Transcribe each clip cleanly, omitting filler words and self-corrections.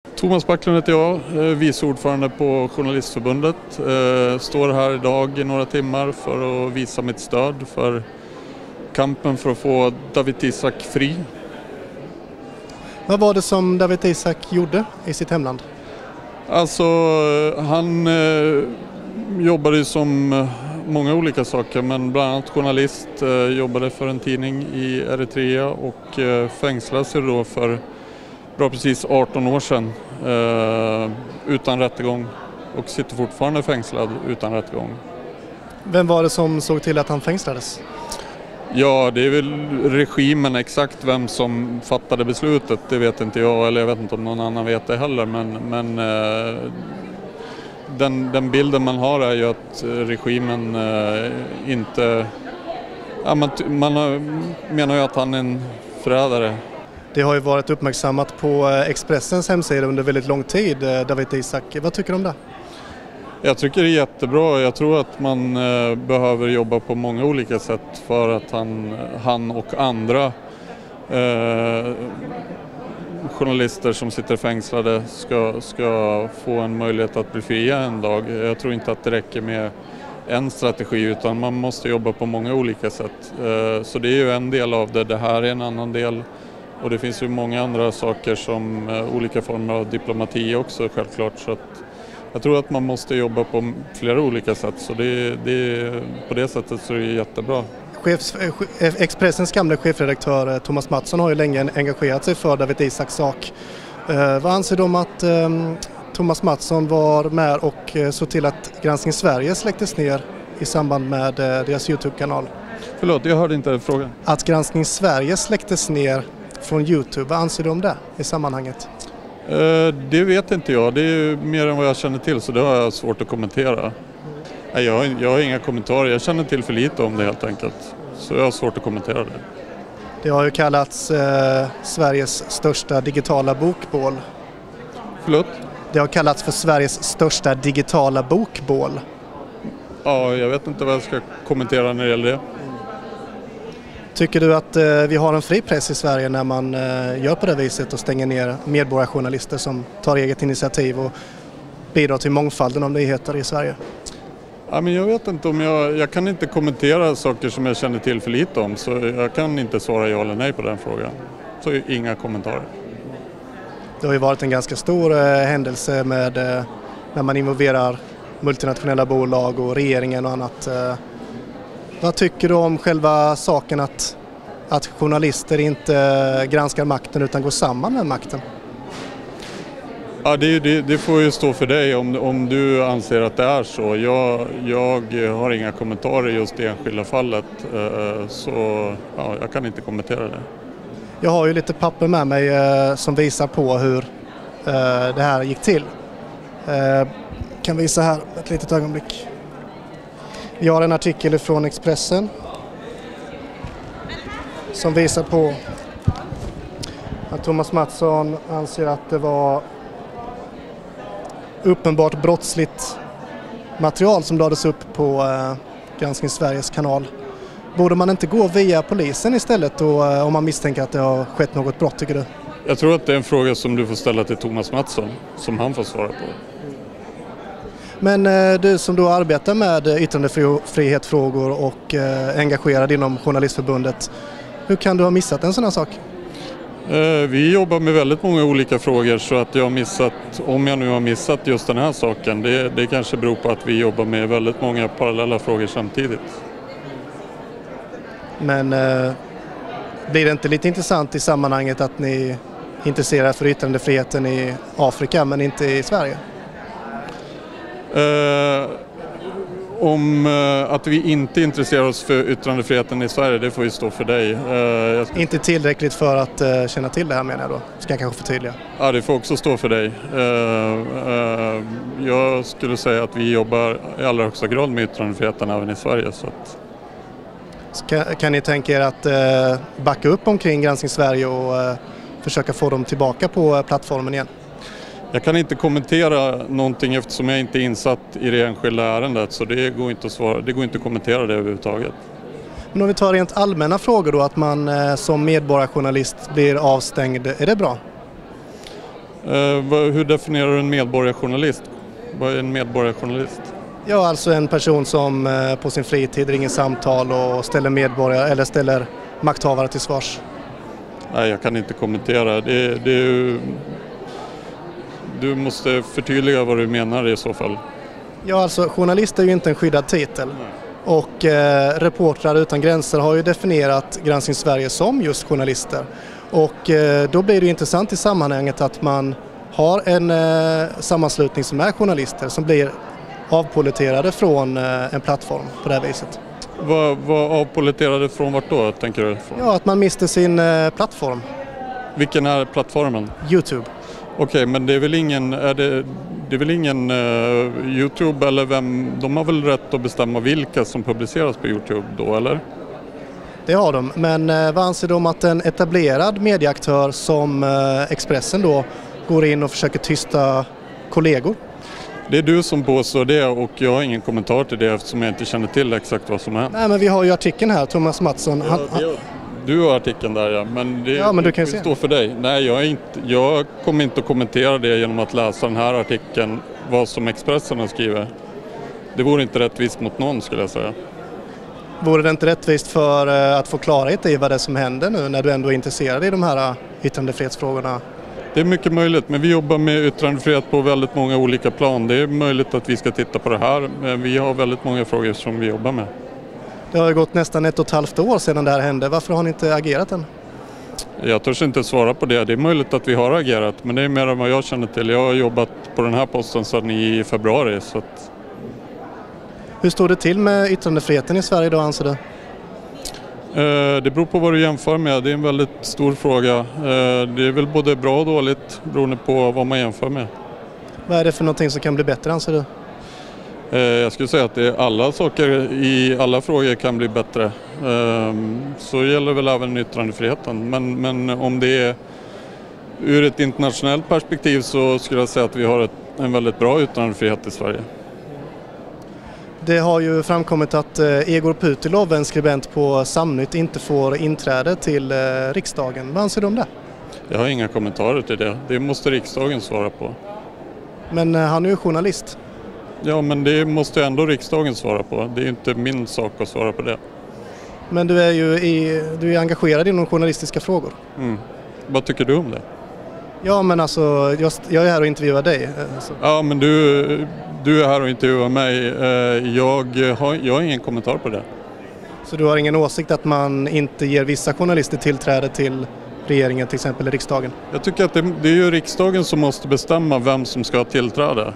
Thomas Backlund heter jag, vice ordförande på Journalistförbundet. Står här idag i några timmar för att visa mitt stöd för kampen för att få Dawit Isaak fri. Vad var det som Dawit Isaak gjorde i sitt hemland? Alltså, han jobbade som många olika saker, men bland annat journalist, jobbade för en tidning i Eritrea och fängslades då för precis 18 år sedan utan rättegång och sitter fortfarande fängslad utan rättegång. Vem var det som såg till att han fängslades? Ja, det är väl regimen, exakt vem som fattade beslutet, det vet inte jag, eller jag vet inte om någon annan vet det heller, men den bilden man har är ju att regimen inte, ja, man menar ju att han är en förrädare. Det har ju varit uppmärksammat på Expressens hemsida under väldigt lång tid, Dawit Isaak. Vad tycker du om det? Jag tycker det är jättebra. Jag tror att man behöver jobba på många olika sätt för att han och andra journalister som sitter fängslade ska få en möjlighet att bli fria en dag. Jag tror inte att det räcker med en strategi, utan man måste jobba på många olika sätt. Så det är ju en del av det. Det här är en annan del. Och det finns ju många andra saker som olika former av diplomati också, självklart. Så att jag tror att man måste jobba på flera olika sätt, så på det sättet så är det jättebra. Expressens gamla chefredaktör Thomas Mattsson har ju länge engagerat sig för Dawit Isaaks sak. Vad anser du om att Thomas Mattsson var med och såg till att Granskning Sverige släcktes ner i samband med deras YouTube-kanal? Förlåt, jag hörde inte frågan. Att Granskning Sverige släcktes ner från YouTube, vad anser du om det i sammanhanget? Det vet inte jag. Det är mer än vad jag känner till, så det har jag svårt att kommentera. Jag har inga kommentarer. Jag känner till för lite om det helt enkelt. Så jag har svårt att kommentera det. Det har ju kallats Sveriges största digitala bokbål. Förlåt? Det har kallats för Sveriges största digitala bokbål. Ja, jag vet inte vad jag ska kommentera när det gäller det. Tycker du att vi har en fri press i Sverige när man gör på det viset och stänger ner medborgarjournalister som tar eget initiativ och bidrar till mångfalden av nyheter i Sverige? Ja, men jag vet inte om jag kan inte kommentera saker som jag känner till för lite om, så jag kan inte svara ja eller nej på den frågan. Så inga kommentarer. Det har ju varit en ganska stor händelse med när man involverar multinationella bolag och regeringen och annat. Vad tycker du om själva saken att journalister inte granskar makten utan går samman med makten? Ja, det får ju stå för dig om du anser att det är så. Jag har inga kommentarer just i det enskilda fallet, så ja, jag kan inte kommentera det. Jag har ju lite papper med mig som visar på hur det här gick till. Kan visa här ett litet ögonblick. Jag har en artikel från Expressen som visar på att Thomas Mattsson anser att det var uppenbart brottsligt material som lades upp på Granskning Sveriges kanal. Borde man inte gå via polisen istället då, om man misstänker att det har skett något brott, tycker du? Jag tror att det är en fråga som du får ställa till Thomas Mattsson, som han får svara på. Men du som då arbetar med yttrandefrihetsfrågor och engagerad inom Journalistförbundet, hur kan du ha missat en sån här sak? Vi jobbar med väldigt många olika frågor, så att om jag nu har missat just den här saken, det kanske beror på att vi jobbar med väldigt många parallella frågor samtidigt. Men blir det inte lite intressant i sammanhanget att ni intresserar för yttrandefriheten i Afrika men inte i Sverige? Om att vi inte intresserar oss för yttrandefriheten i Sverige, det får ju stå för dig. Inte tillräckligt för att känna till det här, menar jag då? Ska jag kanske förtydliga? Ja, det får också stå för dig. Jag skulle säga att vi jobbar i allra högsta grad med yttrandefriheten även i Sverige. Så att... Kan ni tänka er att backa upp omkring Granskning Sverige och försöka få dem tillbaka på plattformen igen? Jag kan inte kommentera någonting eftersom jag inte är insatt i det enskilda ärendet, så det går inte att kommentera det överhuvudtaget. Men om vi tar rent allmänna frågor då, att man som medborgarjournalist blir avstängd, är det bra? Hur definierar du en medborgarjournalist? Vad är en medborgarjournalist? Ja, alltså en person som på sin fritid ringer samtal och ställer makthavare till svars. Nej, jag kan inte kommentera. Du måste förtydliga vad du menar i så fall. Ja, alltså journalist är ju inte en skyddad titel. Och Reportrar utan gränser har ju definierat Granskning Sverige som just journalister. Och då blir det intressant i sammanhanget att man har en sammanslutning som är journalister som blir avpoliterade från en plattform på det här viset. Vad avpoliterade från vart då, tänker du? Ja, att man mister sin plattform. Vilken är plattformen? YouTube. Okej, men det är väl ingen YouTube eller vem? De har väl rätt att bestämma vilka som publiceras på YouTube då, eller? Det har de, men vad anser du om att en etablerad medieaktör som Expressen då går in och försöker tysta kollegor? Det är du som påstår det och jag har ingen kommentar till det eftersom jag inte känner till exakt vad som är. Nej, men vi har ju artikeln här, Thomas Mattsson. Du har artikeln där, ja. Men du kan ju se. Står för dig. Nej, jag kommer inte att kommentera det genom att läsa den här artikeln, vad som Expressen har skrivit. Det vore inte rättvist mot någon, skulle jag säga. Vore det inte rättvist för att få klarhet i vad det är som händer nu när du ändå är intresserad i de här yttrandefrihetsfrågorna? Det är mycket möjligt, men vi jobbar med yttrandefrihet på väldigt många olika plan. Det är möjligt att vi ska titta på det här, men vi har väldigt många frågor som vi jobbar med. Det har ju gått nästan 1,5 år sedan det här hände. Varför har ni inte agerat än? Jag törs inte svara på det. Det är möjligt att vi har agerat, men det är mer än vad jag känner till. Jag har jobbat på den här posten sedan i februari. Så att... Hur står det till med yttrandefriheten i Sverige då, anser du? Det beror på vad du jämför med. Det är en väldigt stor fråga. Det är väl både bra och dåligt beroende på vad man jämför med. Vad är det för någonting som kan bli bättre, anser du? Jag skulle säga att alla saker i alla frågor kan bli bättre. Så gäller väl även yttrandefriheten. Men om det är ur ett internationellt perspektiv så skulle jag säga att vi har en väldigt bra yttrandefrihet i Sverige. Det har ju framkommit att Egor Putilov, en skribent på Samnytt, inte får inträde till riksdagen. Vad anser du om det? Jag har inga kommentarer till det. Det måste riksdagen svara på. Men han är ju journalist. Ja, men det måste ändå riksdagen svara på. Det är inte min sak att svara på det. Men du är engagerad inom journalistiska frågor. Vad tycker du om det? Ja, men alltså, jag är här och intervjuar dig. Så. Ja, men du är här och intervjuar mig. Jag har ingen kommentar på det. Så du har ingen åsikt att man inte ger vissa journalister tillträde till regeringen, till exempel i riksdagen? Jag tycker att det är ju riksdagen som måste bestämma vem som ska ha tillträde.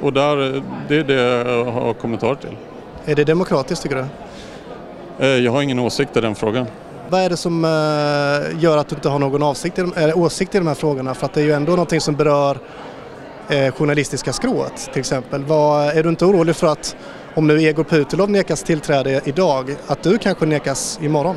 Och det är det jag har kommentar till. Är det demokratiskt, tycker du? Jag har ingen åsikt i den frågan. Vad är det som gör att du inte har någon åsikt i de här frågorna? För att det är ju ändå någonting som berör journalistiska skrået, till exempel. Är du inte orolig för att om nu Egor Putilov nekas tillträde idag, att du kanske nekas imorgon?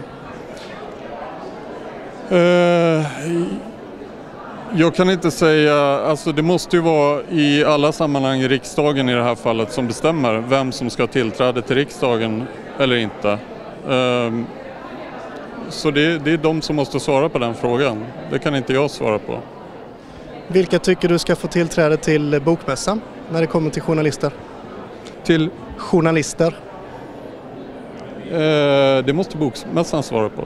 Jag kan inte säga, alltså det måste ju vara i alla sammanhang riksdagen i det här fallet som bestämmer vem som ska tillträda till riksdagen eller inte. Så det är de som måste svara på den frågan. Det kan inte jag svara på. Vilka tycker du ska få tillträde till bokmässan när det kommer till journalister? Till journalister? Det måste bokmässan svara på.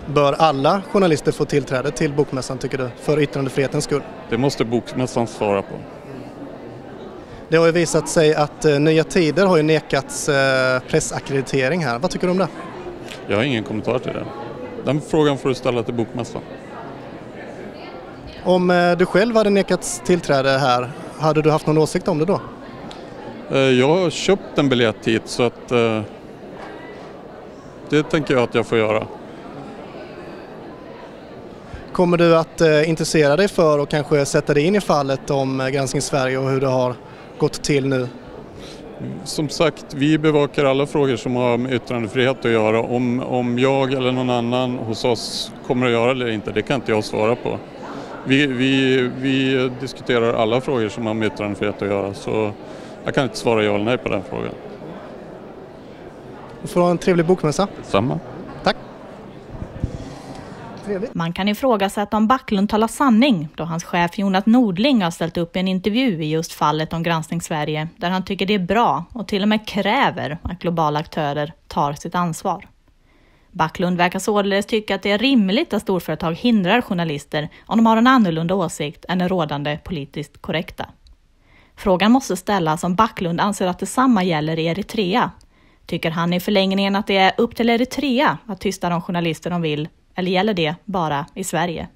Bör alla journalister få tillträde till bokmässan, tycker du, för yttrandefrihetens skull? Det måste bokmässan svara på. Det har ju visat sig att Nya Tider har ju nekats pressakkreditering här. Vad tycker du om det? Jag har ingen kommentar till det. Den frågan får du ställa till bokmässan. Om du själv hade nekats tillträde här, hade du haft någon åsikt om det då? Jag har köpt en biljett hit så att det tänker jag att jag får göra. Kommer du att intressera dig för och kanske sätta dig in i fallet om Granskning Sverige och hur det har gått till nu? Som sagt, vi bevakar alla frågor som har med yttrandefrihet att göra. Om jag eller någon annan hos oss kommer att göra eller inte, det kan inte jag svara på. Vi diskuterar alla frågor som har med yttrandefrihet att göra, så jag kan inte svara ja eller nej på den frågan. Du får ha en trevlig bokmässa. Samma. Tack. Man kan ifrågasätta om Backlund talar sanning då hans chef Jonas Nordling har ställt upp en intervju i just fallet om Granskning Sverige där han tycker det är bra och till och med kräver att globala aktörer tar sitt ansvar. Backlund verkar således tycka att det är rimligt att storföretag hindrar journalister om de har en annorlunda åsikt än den rådande politiskt korrekta. Frågan måste ställas om Backlund anser att detsamma gäller i Eritrea. Tycker han i förlängningen att det är upp till Eritrea att tysta de journalister de vill, eller gäller det bara i Sverige?